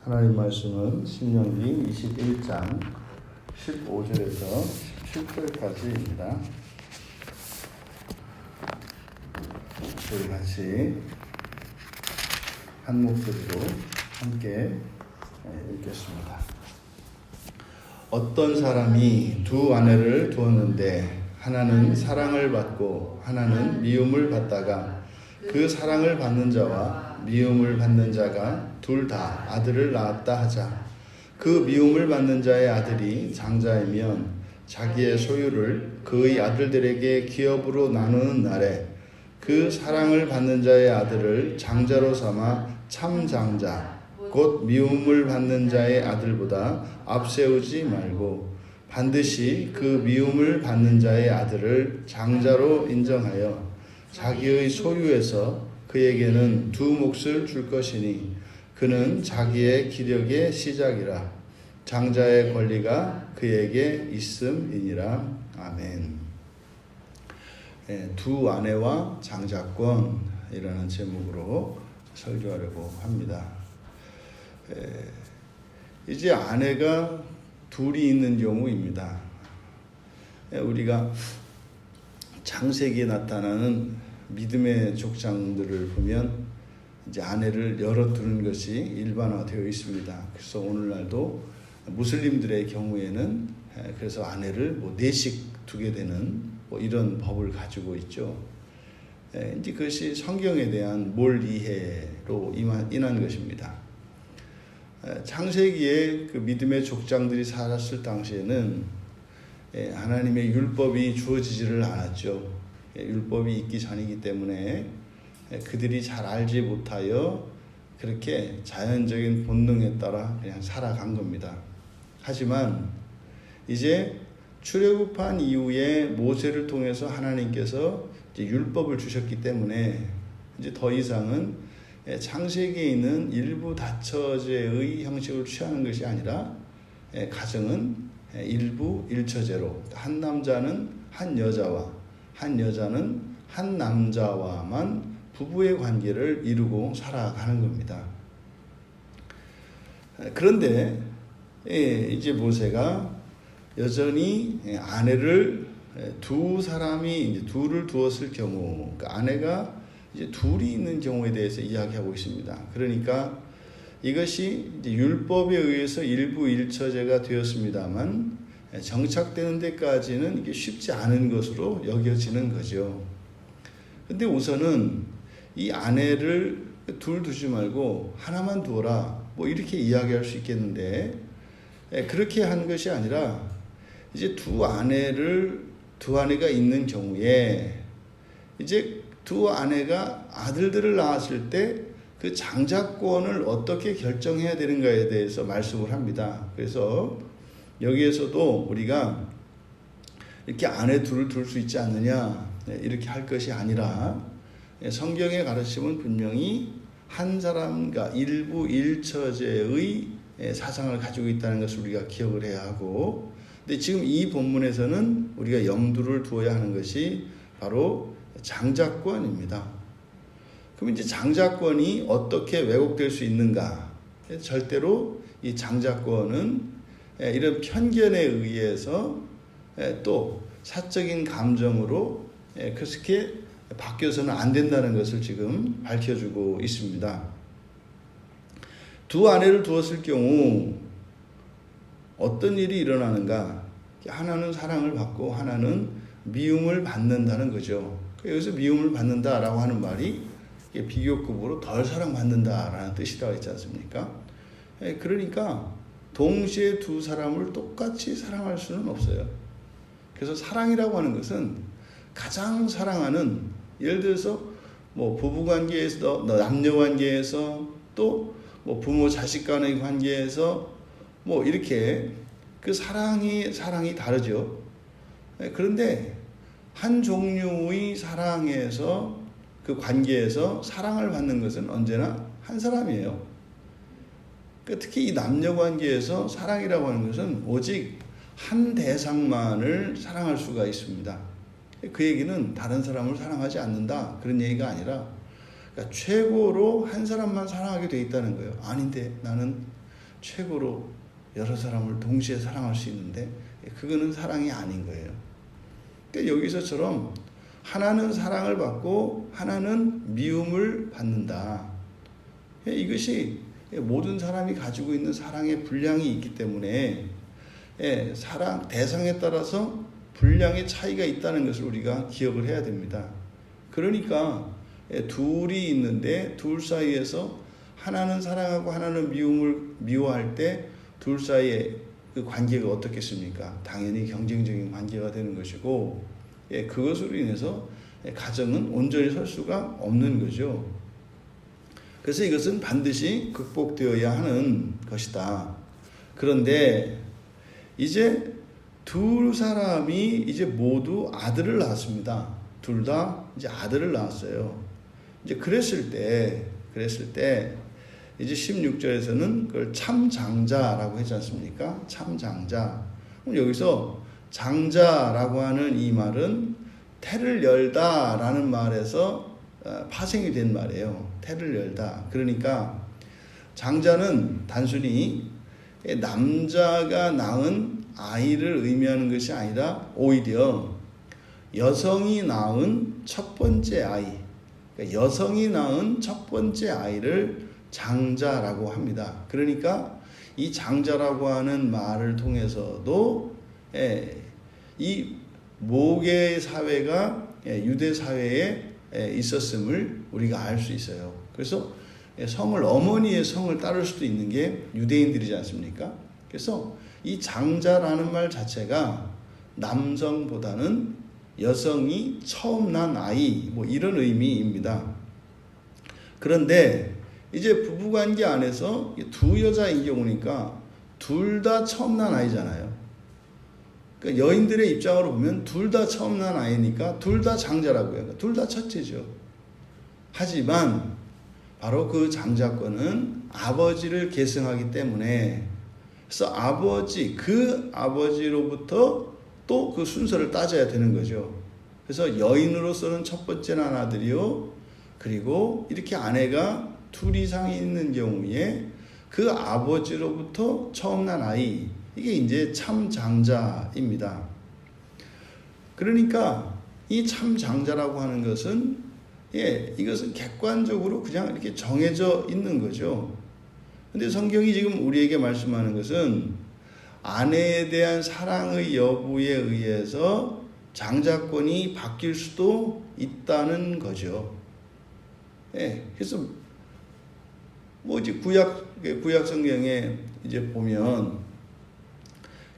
하나님 말씀은 신명기 21장 15절에서 17절까지입니다. 우리 같이 한 목소리로 함께 읽겠습니다. 어떤 사람이 두 아내를 두었는데 하나는 사랑을 받고 하나는 미움을 받다가 그 사랑을 받는 자와 미움을 받는 자가 둘 다 아들을 낳았다 하자. 그 미움을 받는 자의 아들이 장자이면 자기의 소유를 그의 아들들에게 기업으로 나누는 날에 그 사랑을 받는 자의 아들을 장자로 삼아 참장자 곧 미움을 받는 자의 아들보다 앞세우지 말고 반드시 그 미움을 받는 자의 아들을 장자로 인정하여 자기의 소유에서 그에게는 두 몫을 줄 것이니 그는 자기의 기력의 시작이라 장자의 권리가 그에게 있음이니라. 아멘. 두 아내와 장자권이라는 제목으로 설교하려고 합니다. 이제 아내가 둘이 있는 경우입니다. 우리가 창세기에 나타나는 믿음의 족장들을 보면 이제 아내를 여러 두는 것이 일반화되어 있습니다. 그래서 오늘날도 무슬림들의 경우에는 그래서 아내를 4씩 두게 되는 이런 법을 가지고 있죠. 이제 그것이 성경에 대한 몰 이해로 인한 것입니다. 창세기에 그 믿음의 족장들이 살았을 당시에는 하나님의 율법이 주어지지를 않았죠. 율법이 있기 전이기 때문에 그들이 잘 알지 못하여 그렇게 자연적인 본능에 따라 그냥 살아간 겁니다. 하지만 이제 출애굽한 이후에 모세를 통해서 하나님께서 이제 율법을 주셨기 때문에 이제 더 이상은 창세기에 있는 일부 다처제의 형식을 취하는 것이 아니라 가정은 일부 일처제로 한 남자는 한 여자와 한 여자는 한 남자와만 부부의 관계를 이루고 살아가는 겁니다. 그런데 이제 모세가 여전히 아내를 두 사람이 이제 둘을 두었을 경우, 그러니까 아내가 이제 둘이 있는 경우에 대해서 이야기하고 있습니다. 그러니까 이것이 이제 율법에 의해서 일부 일처제가 되었습니다만 정착되는 데까지는 이게 쉽지 않은 것으로 여겨지는 거죠. 근데 우선은 이 아내를 둘 두지 말고 하나만 두어라 이렇게 이야기할 수 있겠는데 그렇게 한 것이 아니라 이제 두 아내가 있는 경우에 이제 두 아내가 아들들을 낳았을 때 그 장자권을 어떻게 결정해야 되는가에 대해서 말씀을 합니다. 그래서 여기에서도 우리가 이렇게 아내 둘을 둘 수 있지 않느냐 이렇게 할 것이 아니라 성경의 가르침은 분명히 한 사람과 일부 일처제의 사상을 가지고 있다는 것을 우리가 기억을 해야 하고, 근데 지금 이 본문에서는 우리가 염두를 두어야 하는 것이 바로 장자권입니다. 그럼 이제 장자권이 어떻게 왜곡될 수 있는가? 절대로 이 장자권은 이런 편견에 의해서 또 사적인 감정으로 그렇게 바뀌어서는 안 된다는 것을 지금 밝혀주고 있습니다. 두 아내를 두었을 경우 어떤 일이 일어나는가? 하나는 사랑을 받고 하나는 미움을 받는다는 거죠. 여기서 미움을 받는다라고 하는 말이 비교급으로 덜 사랑받는다라는 뜻이라고 했지 않습니까? 그러니까 동시에 두 사람을 똑같이 사랑할 수는 없어요. 그래서 사랑이라고 하는 것은 가장 사랑하는, 예를 들어서 부부관계에서, 남녀관계에서, 또 부모 자식 간의 관계에서 이렇게 그 사랑이 다르죠. 그런데 한 종류의 사랑에서 그 관계에서 사랑을 받는 것은 언제나 한 사람이에요. 특히 이 남녀관계에서 사랑이라고 하는 것은 오직 한 대상만을 사랑할 수가 있습니다. 그 얘기는 다른 사람을 사랑하지 않는다 그런 얘기가 아니라 그러니까 최고로 한 사람만 사랑하게 돼 있다는 거예요. 아닌데 나는 최고로 여러 사람을 동시에 사랑할 수 있는데 그거는 사랑이 아닌 거예요. 그러니까 여기서처럼 하나는 사랑을 받고 하나는 미움을 받는다. 이것이 모든 사람이 가지고 있는 사랑의 분량이 있기 때문에 사랑 대상에 따라서 분량의 차이가 있다는 것을 우리가 기억을 해야 됩니다. 그러니까 둘이 있는데 둘 사이에서 하나는 사랑하고 하나는 미워할 때 둘 사이의 그 관계가 어떻겠습니까? 당연히 경쟁적인 관계가 되는 것이고 그것으로 인해서 가정은 온전히 설 수가 없는 거죠. 그래서 이것은 반드시 극복되어야 하는 것이다. 그런데 이제 두 사람이 이제 모두 아들을 낳았습니다. 둘 다 이제 아들을 낳았어요. 이제 그랬을 때 이제 16절에서는 그걸 참장자라고 했지 않습니까? 참장자. 그럼 여기서 장자라고 하는 이 말은 태를 열다라는 말에서 파생이 된 말이에요. 태를 열다. 그러니까 장자는 단순히 남자가 낳은 아이를 의미하는 것이 아니라 오히려 여성이 낳은 첫 번째 아이, 그러니까 여성이 낳은 첫 번째 아이를 장자라고 합니다. 그러니까 이 장자라고 하는 말을 통해서도 이 모계 사회가 유대 사회에 있었음을 우리가 알 수 있어요. 그래서 어머니의 성을 따를 수도 있는 게 유대인들이지 않습니까? 그래서 이 장자라는 말 자체가 남성보다는 여성이 처음 난 아이, 뭐 이런 의미입니다. 그런데 이제 부부관계 안에서 두 여자인 경우니까 둘 다 처음 난 아이잖아요. 그러니까 여인들의 입장으로 보면 둘 다 처음 난 아이니까 둘 다 장자라고요. 그러니까 둘 다 첫째죠. 하지만 바로 그 장자권은 아버지를 계승하기 때문에 그래서 그 아버지로부터 또 그 순서를 따져야 되는 거죠. 그래서 여인으로서는 첫 번째 난 아들이요. 그리고 이렇게 아내가 둘 이상이 있는 경우에 그 아버지로부터 처음 난 아이, 이게 이제 참장자입니다. 그러니까 이 참장자라고 하는 것은 이것은 객관적으로 그냥 이렇게 정해져 있는 거죠. 근데 성경이 지금 우리에게 말씀하는 것은 아내에 대한 사랑의 여부에 의해서 장자권이 바뀔 수도 있다는 거죠. 그래서 뭐 이제 구약 성경에 이제 보면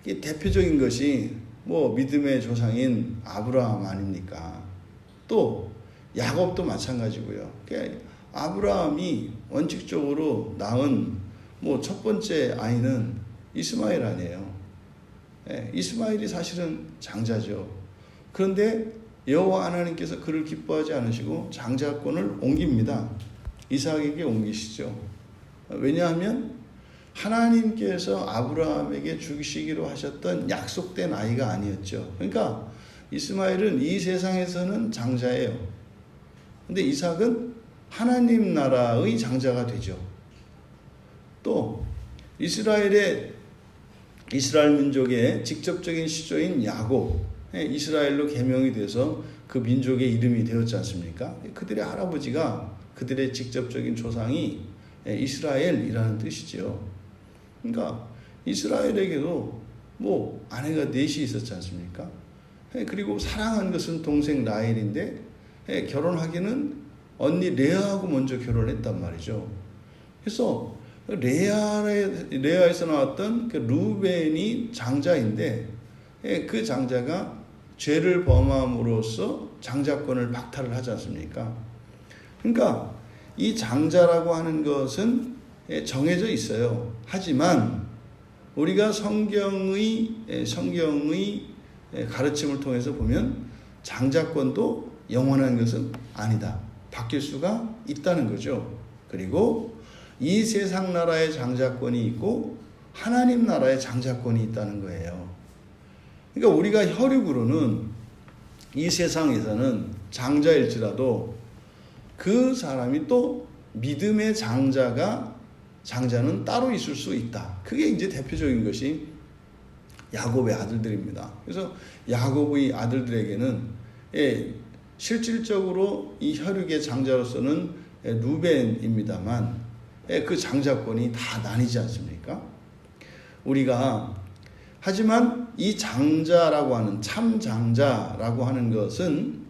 대표적인 것이 뭐 믿음의 조상인 아브라함 아닙니까? 또 야곱도 마찬가지고요. 그러니까 아브라함이 원칙적으로 낳은 뭐 첫 번째 아이는 이스마엘 아니에요. 이스마엘이 사실은 장자죠. 그런데 여호와 하나님께서 그를 기뻐하지 않으시고 장자권을 옮깁니다. 이삭에게 옮기시죠. 왜냐하면 하나님께서 아브라함에게 주시기로 하셨던 약속된 아이가 아니었죠. 그러니까 이스마엘은 이 세상에서는 장자예요. 근데 이삭은 하나님 나라의 장자가 되죠. 또 이스라엘 민족의 직접적인 시조인 야곱, 이스라엘로 개명이 돼서 그 민족의 이름이 되었지 않습니까? 그들의 할아버지가 그들의 직접적인 조상이 이스라엘이라는 뜻이죠. 그러니까 이스라엘에게도 뭐 아내가 넷이 있었지 않습니까? 그리고 사랑한 것은 동생 라헬인데 결혼하기는 언니 레아하고 먼저 결혼했단 말이죠. 그래서 레아에서 나왔던 그 루벤이 장자인데 그 장자가 죄를 범함으로써 장자권을 박탈을 하지 않습니까? 그러니까 이 장자라고 하는 것은 정해져 있어요. 하지만 우리가 성경의 가르침을 통해서 보면 장자권도 영원한 것은 아니다. 바뀔 수가 있다는 거죠. 그리고 이 세상 나라의 장자권이 있고 하나님 나라의 장자권이 있다는 거예요. 그러니까 우리가 혈육으로는 이 세상에서는 장자일지라도 그 사람이 또 믿음의 장자가 장자는 따로 있을 수 있다. 그게 이제 대표적인 것이 야곱의 아들들입니다. 그래서 야곱의 아들들에게는 실질적으로 이 혈육의 장자로서는 루벤입니다만 그 장자권이 다 나뉘지 않습니까? 우리가 하지만 이 장자라고 하는 참 장자라고 하는 것은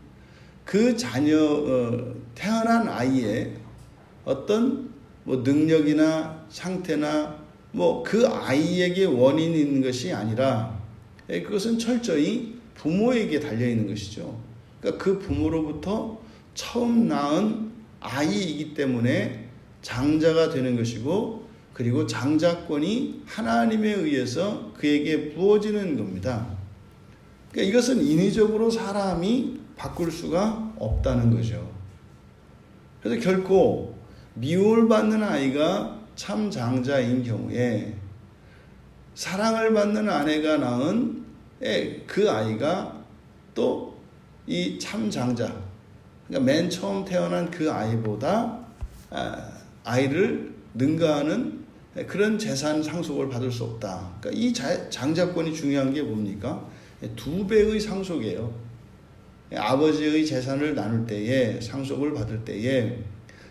그 자녀 태어난 아이의 어떤 능력이나 상태나 그 아이에게 원인이 있는 것이 아니라 그것은 철저히 부모에게 달려 있는 것이죠. 그러니까 그 부모로부터 처음 낳은 아이이기 때문에 장자가 되는 것이고, 그리고 장자권이 하나님에 의해서 그에게 부어지는 겁니다. 그러니까 이것은 인위적으로 사람이 바꿀 수가 없다는 거죠. 그래서 결코 미움을 받는 아이가 참 장자인 경우에 사랑을 받는 아내가 낳은 그 아이가 또 이 참 장자, 그러니까 맨 처음 태어난 그 아이보다 아이를 능가하는 그런 재산 상속을 받을 수 없다. 그러니까 이 장자권이 중요한 게 뭡니까? 2배의 상속이에요. 아버지의 재산을 나눌 때에, 상속을 받을 때에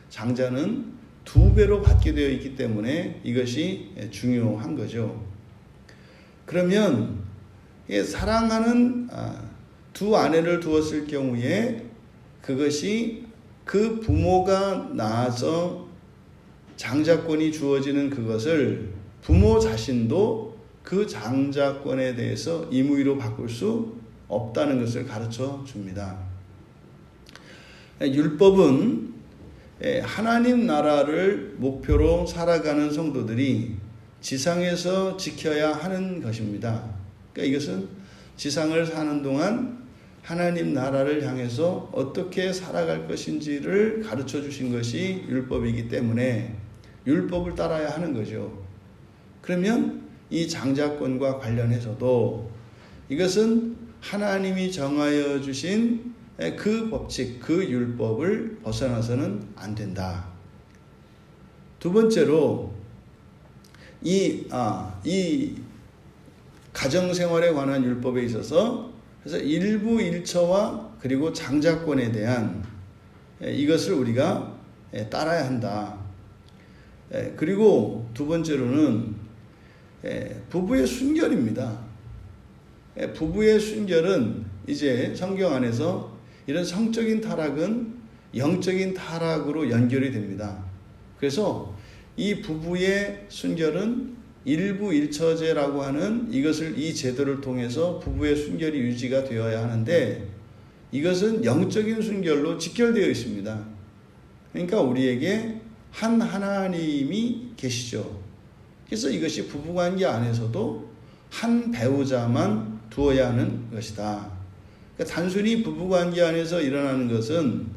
장자는 2배로 받게 되어 있기 때문에 이것이 중요한 거죠. 그러면 사랑하는 두 아내를 두었을 경우에 그것이 그 부모가 낳아서 장자권이 주어지는 그것을 부모 자신도 그 장자권에 대해서 임의로 바꿀 수 없다는 것을 가르쳐 줍니다. 율법은 하나님 나라를 목표로 살아가는 성도들이 지상에서 지켜야 하는 것입니다. 그러니까 이것은 지상을 사는 동안 하나님 나라를 향해서 어떻게 살아갈 것인지를 가르쳐 주신 것이 율법이기 때문에 율법을 따라야 하는 거죠. 그러면 이 장자권과 관련해서도 이것은 하나님이 정하여 주신 그 법칙, 그 율법을 벗어나서는 안 된다. 두 번째로 이 가정생활에 관한 율법에 있어서 그래서 일부 일처와 그리고 장자권에 대한 이것을 우리가 따라야 한다. 그리고 두 번째로는 부부의 순결입니다. 부부의 순결은 이제 성경 안에서 이런 성적인 타락은 영적인 타락으로 연결이 됩니다. 그래서 이 부부의 순결은 일부 일처제라고 하는 이것을, 이 제도를 통해서 부부의 순결이 유지가 되어야 하는데 이것은 영적인 순결로 직결되어 있습니다. 그러니까 우리에게 한 하나님이 계시죠. 그래서 이것이 부부관계 안에서도 한 배우자만 두어야 하는 것이다. 그러니까 단순히 부부관계 안에서 일어나는 것은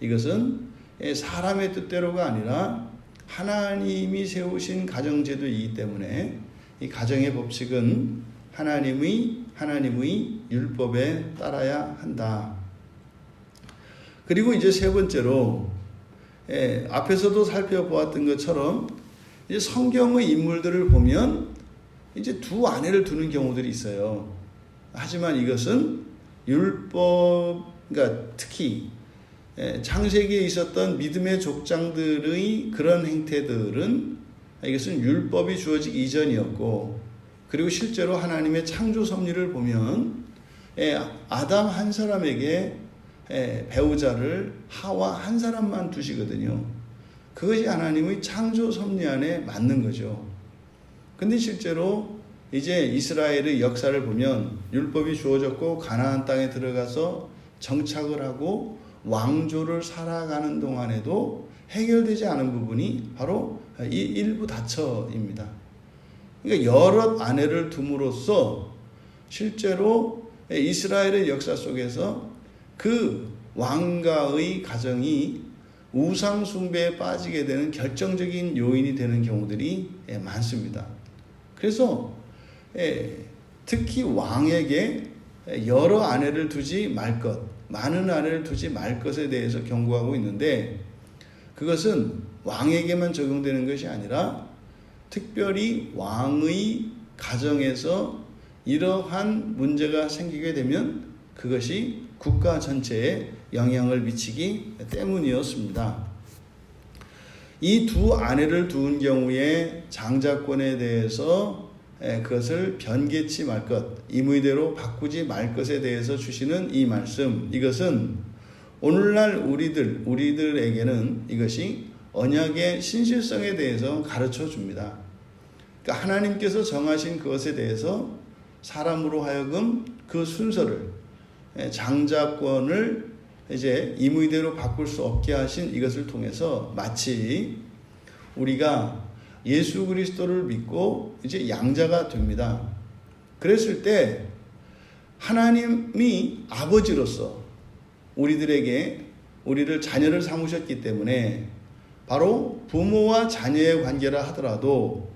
이것은 사람의 뜻대로가 아니라 하나님이 세우신 가정제도이기 때문에 이 가정의 법칙은 하나님의 율법에 따라야 한다. 그리고 이제 세 번째로 앞에서도 살펴보았던 것처럼 이제 성경의 인물들을 보면 이제 두 아내를 두는 경우들이 있어요. 하지만 이것은 그러니까 특히 창세기에 있었던 믿음의 족장들의 그런 행태들은 이것은 율법이 주어지기 이전이었고, 그리고 실제로 하나님의 창조 섭리를 보면 아담 한 사람에게 배우자를 하와 한 사람만 두시거든요. 그것이 하나님의 창조 섭리 안에 맞는 거죠. 근데 실제로 이제 이스라엘의 역사를 보면 율법이 주어졌고 가나안 땅에 들어가서 정착을 하고 왕조를 살아가는 동안에도 해결되지 않은 부분이 바로 이 일부 다처입니다. 그러니까 여러 아내를 둠으로써 실제로 이스라엘의 역사 속에서 그 왕가의 가정이 우상 숭배에 빠지게 되는 결정적인 요인이 되는 경우들이 많습니다. 그래서 특히 왕에게 여러 아내를 두지 말 것, 많은 아내를 두지 말 것에 대해서 경고하고 있는데, 그것은 왕에게만 적용되는 것이 아니라 특별히 왕의 가정에서 이러한 문제가 생기게 되면 그것이 국가 전체에 영향을 미치기 때문이었습니다. 이 두 아내를 두은 경우에 장자권에 대해서 그것을 변개치 말 것, 임의대로 바꾸지 말 것에 대해서 주시는 이 말씀, 이것은 오늘날 우리들에게는 이것이 언약의 신실성에 대해서 가르쳐 줍니다. 그러니까 하나님께서 정하신 그것에 대해서 사람으로 하여금 그 순서를, 장자권을 이제 임의대로 바꿀 수 없게 하신 이것을 통해서 마치 우리가 예수 그리스도를 믿고 이제 양자가 됩니다. 그랬을 때 하나님이 아버지로서 우리를 자녀를 삼으셨기 때문에 바로 부모와 자녀의 관계라 하더라도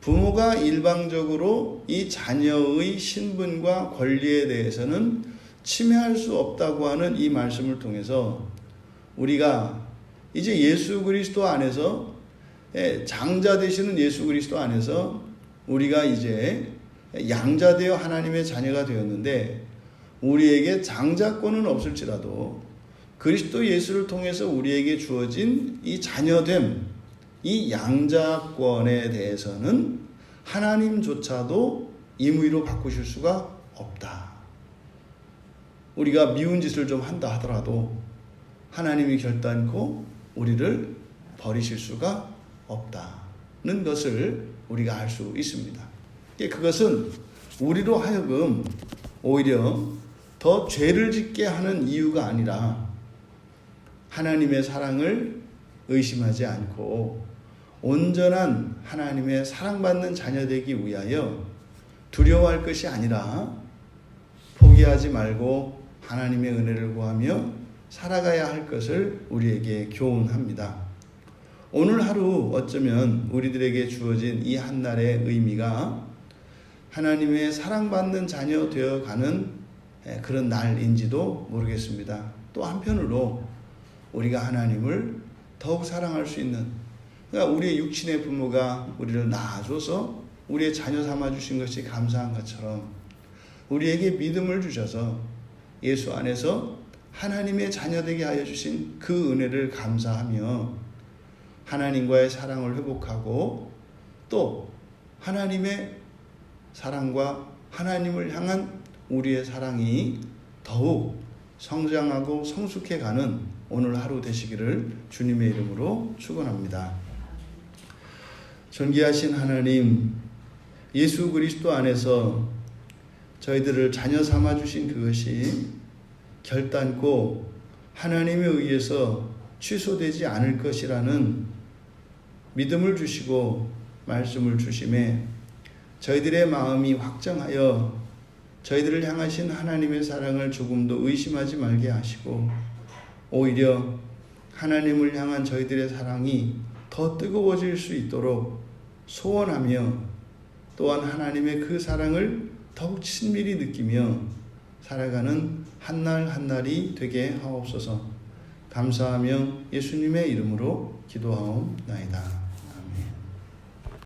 부모가 일방적으로 이 자녀의 신분과 권리에 대해서는 침해할 수 없다고 하는 이 말씀을 통해서 우리가 이제 예수 그리스도 안에서 장자 되시는 예수 그리스도 안에서 우리가 이제 양자되어 하나님의 자녀가 되었는데 우리에게 장자권은 없을지라도 그리스도 예수를 통해서 우리에게 주어진 이 자녀됨, 이 양자권에 대해서는 하나님조차도 임의로 바꾸실 수가 없다. 우리가 미운 짓을 좀 한다 하더라도 하나님이 결단코 우리를 버리실 수가 없다는 것을 우리가 알 수 있습니다. 그것은 우리로 하여금 오히려 더 죄를 짓게 하는 이유가 아니라 하나님의 사랑을 의심하지 않고 온전한 하나님의 사랑받는 자녀 되기 위하여 두려워할 것이 아니라 포기하지 말고 하나님의 은혜를 구하며 살아가야 할 것을 우리에게 교훈합니다. 오늘 하루 어쩌면 우리들에게 주어진 이 한날의 의미가 하나님의 사랑받는 자녀 되어가는 그런 날인지도 모르겠습니다. 또 한편으로 우리가 하나님을 더욱 사랑할 수 있는, 그러니까 우리의 육신의 부모가 우리를 낳아줘서 우리의 자녀 삼아주신 것이 감사한 것처럼 우리에게 믿음을 주셔서 예수 안에서 하나님의 자녀 되게 하여 주신 그 은혜를 감사하며 하나님과의 사랑을 회복하고 또 하나님의 사랑과 하나님을 향한 우리의 사랑이 더욱 성장하고 성숙해가는 오늘 하루 되시기를 주님의 이름으로 축원합니다. 존귀하신 하나님, 예수 그리스도 안에서 저희들을 자녀 삼아주신 그것이 결단코 하나님에 의해서 취소되지 않을 것이라는 믿음을 주시고 말씀을 주심에 저희들의 마음이 확정하여 저희들을 향하신 하나님의 사랑을 조금도 의심하지 말게 하시고 오히려 하나님을 향한 저희들의 사랑이 더 뜨거워질 수 있도록 소원하며 또한 하나님의 그 사랑을 더욱 친밀히 느끼며 살아가는 한날 한날이 되게 하옵소서. 감사하며 예수님의 이름으로 기도하옵나이다.